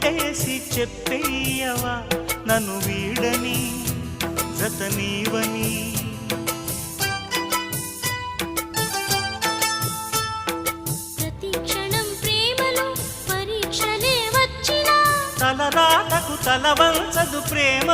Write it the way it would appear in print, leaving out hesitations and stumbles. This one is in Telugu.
ఒట్టేసి చెప్పేయవా నన్ను వీడని జత నీవని. ప్రతి క్షణం ప్రేమలో పరీక్షలే వచ్చినా తలరాతకు తల వంచదు ప్రేమ.